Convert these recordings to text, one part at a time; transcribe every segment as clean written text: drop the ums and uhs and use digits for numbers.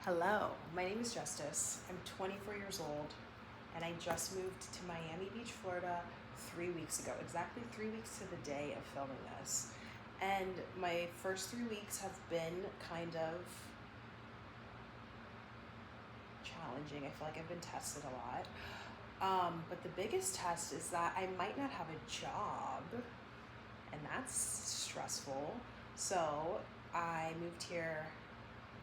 Hello, my name is Justice. I'm 24 years old and I just moved to Miami Beach, Florida 3 weeks ago, exactly 3 weeks to the day of filming this. And my first 3 weeks have been kind of challenging. I feel like I've been tested a lot. But the biggest test is that I might not have a job, and that's stressful. So I moved here.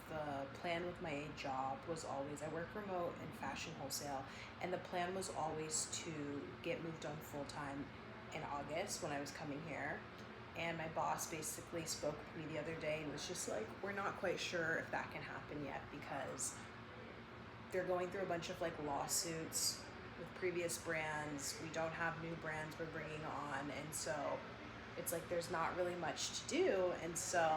The plan with my job was always, I work remote in fashion wholesale, and the plan was always to get moved on full time in August when I was coming here. And my boss basically spoke with me the other day and was just like, we're not quite sure if that can happen yet because they're going through a bunch of like lawsuits with previous brands. We don't have new brands we're bringing on, and so it's like there's not really much to do, and so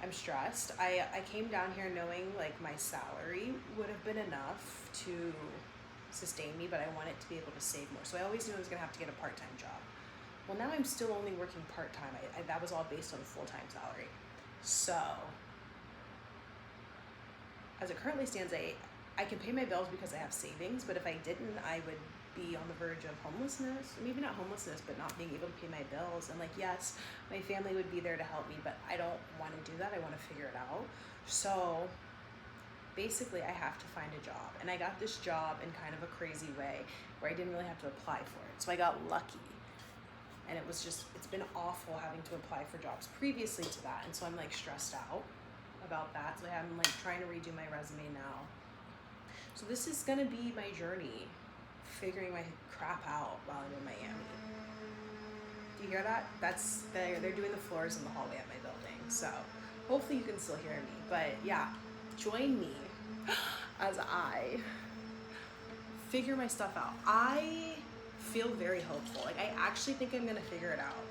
I'm stressed. I came down here knowing like my salary would have been enough to sustain me, but I wanted to be able to save more. So I always knew I was gonna have to get a part-time job. Well, now I'm still only working part-time. That was all based on a full-time salary. So as it currently stands, I can pay my bills because I have savings, but if I didn't, I would be on the verge of homelessness. Maybe not homelessness, but not being able to pay my bills. And like, yes, my family would be there to help me, but I don't want to do that. I want to figure it out. So basically I have to find a job, and I got this job in kind of a crazy way where I didn't really have to apply for it. So I got lucky, and it's been awful having to apply for jobs previously to that. And so I'm like stressed out about that. So I'm like trying to redo my resume now. So this is gonna be my journey, figuring my crap out while I'm in Miami. Do you hear that? They're doing the floors in the hallway at my building. So hopefully you can still hear me. But yeah, join me as I figure my stuff out. I feel very hopeful. Like I actually think I'm gonna figure it out.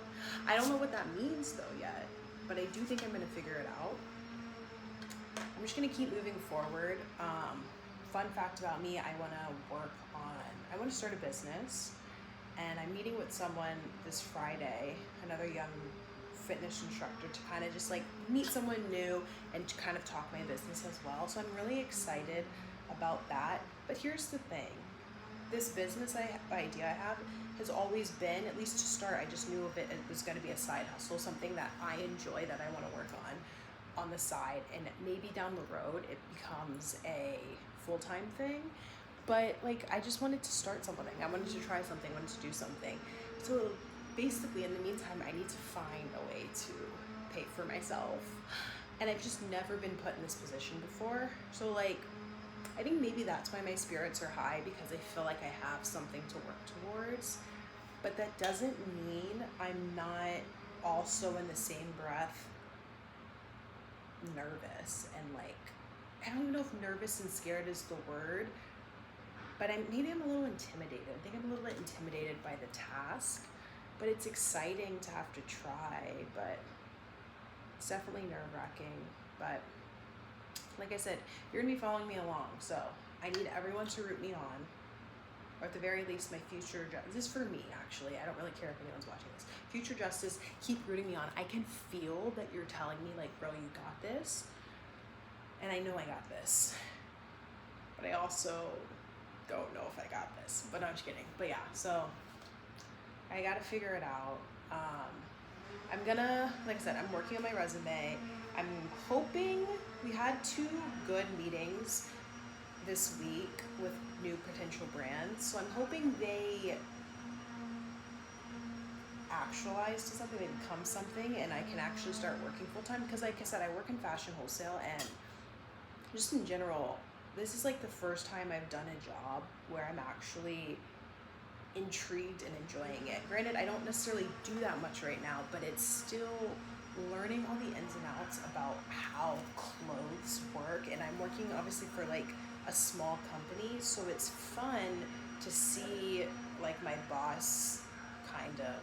I don't know what that means though yet, but I do think I'm gonna figure it out. I'm just gonna keep moving forward. Fun fact about me, I want to start a business, and I'm meeting with someone this Friday, another young fitness instructor, to kind of just like meet someone new and to kind of talk my business as well. So I'm really excited about that. But here's the thing, this business idea I have has always been, at least to start, I just knew of it was going to be a side hustle, something that I enjoy, that I want to work on the side, and maybe down the road it becomes a full-time thing. But like I just wanted to start something. I wanted to try something, I wanted to do something. So basically in the meantime I need to find a way to pay for myself, and I've just never been put in this position before. So like I think maybe that's why my spirits are high, because I feel like I have something to work towards. But that doesn't mean I'm not also in the same breath nervous, and like I don't even know if nervous and scared is the word, but maybe I'm a little intimidated. I think I'm a little bit intimidated by the task, but it's exciting to have to try, but it's definitely nerve-wracking. But like I said, you're gonna be following me along, so I need everyone to root me on, or at the very least my future, this is for me actually, I don't really care if anyone's watching this, future Justice, keep rooting me on. I can feel that you're telling me like, bro, you got this, and I know I got this, but I also don't know if I got this. But no, I'm just kidding. But yeah, so I gotta figure it out. I'm gonna, like I said, I'm working on my resume. I'm hoping, we had 2 good meetings this week with new potential brands, so I'm hoping they actualize to something, they become something, and I can actually start working full-time. Because like I said, I work in fashion wholesale, and just in general, this is like the first time I've done a job where I'm actually intrigued and enjoying it. Granted, I don't necessarily do that much right now, but it's still learning all the ins and outs about how clothes work. And I'm working obviously for like a small company, so it's fun to see like my boss kind of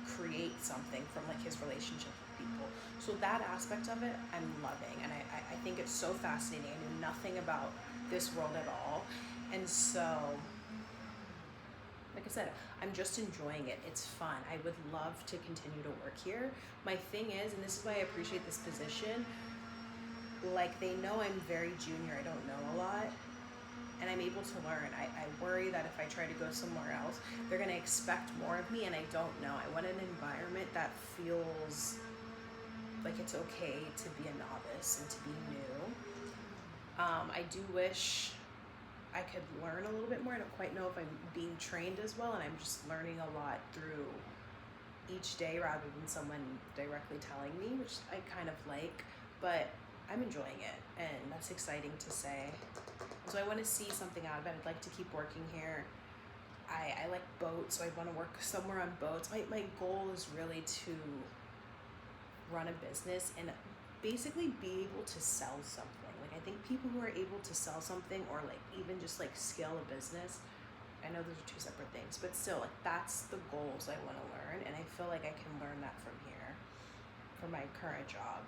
create something from like his relationship with people. So that aspect of it I'm loving, and I think it's so fascinating. I knew nothing about this world at all, and so like I said, I'm just enjoying it. It's fun. I would love to continue to work here. My thing is, and this is why I appreciate this position, like they know I'm very junior, I don't know a lot, and I'm able to learn. I worry that if I try to go somewhere else, they're gonna expect more of me, and I don't know. I want an environment that feels like it's okay to be a novice and to be new. I do wish I could learn a little bit more. I don't quite know if I'm being trained as well, and I'm just learning a lot through each day rather than someone directly telling me, which I kind of like, but I'm enjoying it, and that's exciting to say. So I want to see something out of it. I'd like to keep working here. I like boats, so I want to work somewhere on boats. My goal is really to run a business and basically be able to sell something. Like, I think people who are able to sell something, or like even just like scale a business, I know those are two separate things, but still, like, that's the goals I want to learn, and I feel like I can learn that from here, from my current job.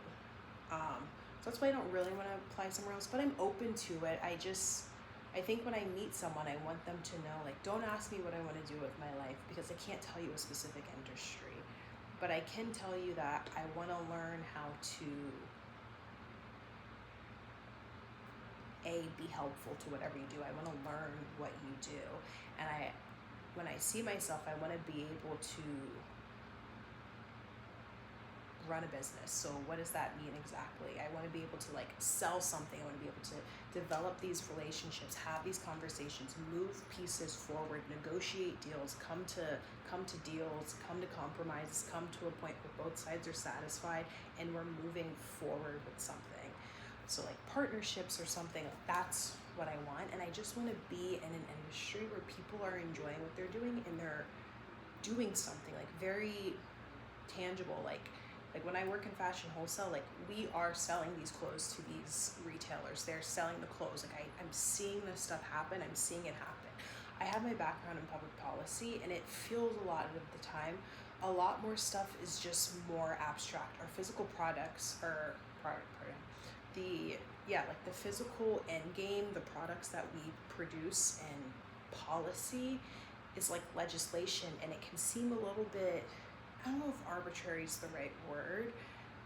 So that's why I don't really want to apply somewhere else, but I'm open to it. I think when I meet someone, I want them to know, like, don't ask me what I want to do with my life, because I can't tell you a specific industry, but I can tell you that I want to learn how to be helpful to whatever you do. I want to learn what you do, and when I see myself, I want to be able to run a business. So what does that mean exactly? I want to be able to like sell something. I want to be able to develop these relationships, have these conversations, move pieces forward, negotiate deals, come to deals, come to compromises, come to a point where both sides are satisfied and we're moving forward with something. So like partnerships or something, that's what I want. And I just want to be in an industry where people are enjoying what they're doing, and they're doing something like very tangible. Like when I work in fashion wholesale, like we are selling these clothes to these retailers. They're selling the clothes. Like I'm seeing this stuff happen. I'm seeing it happen. I have my background in public policy, and it feels a lot of the time, a lot more stuff is just more abstract. Our physical products are like the physical end game, the products that we produce, and policy is like legislation, and it can seem a little bit, I don't know if arbitrary is the right word,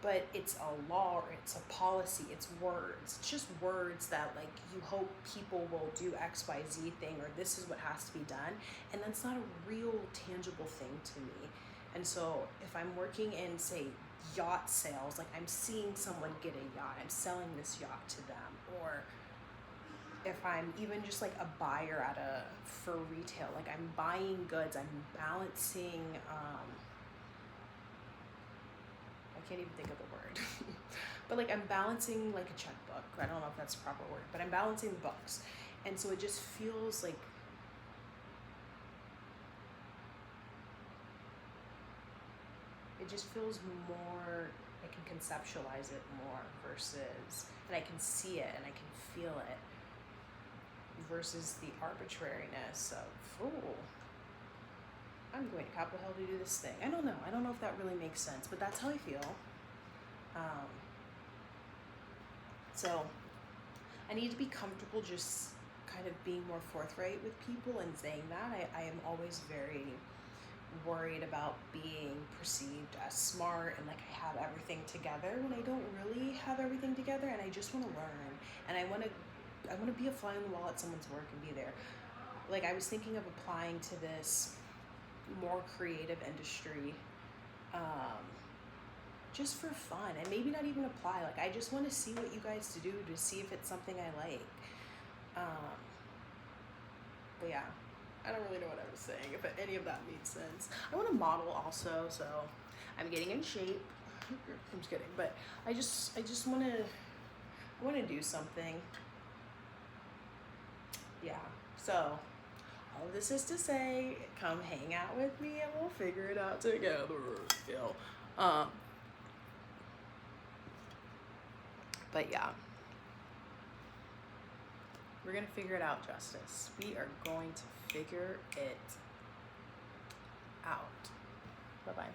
but it's a law, or it's a policy, it's words. It's just words that like you hope people will do XYZ thing, or this is what has to be done, and that's not a real tangible thing to me. And so if I'm working in, say, yacht sales, like I'm seeing someone get a yacht, I'm selling this yacht to them, or if I'm even just like a buyer for retail, like I'm buying goods, I'm balancing, I can't even think of the word, but like I'm balancing like a checkbook. I don't know if that's the proper word, but I'm balancing the books. And so it just feels like, it just feels more, I can conceptualize it more versus, and I can see it and I can feel it, versus the arbitrariness of, oh, I'm going to Capitol Hill to do this thing. I don't know if that really makes sense, but that's how I feel. So I need to be comfortable just kind of being more forthright with people and saying that. I am always very worried about being perceived as smart and like I have everything together, when I don't really have everything together, and I just want to learn, and I want to be a fly on the wall at someone's work and be there. Like I was thinking of applying to this more creative industry, just for fun, and maybe not even apply. Like I just want to see what you guys do to see if it's something I like. But yeah, I don't really know what I was saying, if any of that made sense. I want to model also, so I'm getting in shape. I'm just kidding, but I just want to do something. Yeah. So all of this is to say, come hang out with me and we'll figure it out together. But yeah, we're gonna figure it out, Justice. We are going to figure it out. Bye-bye.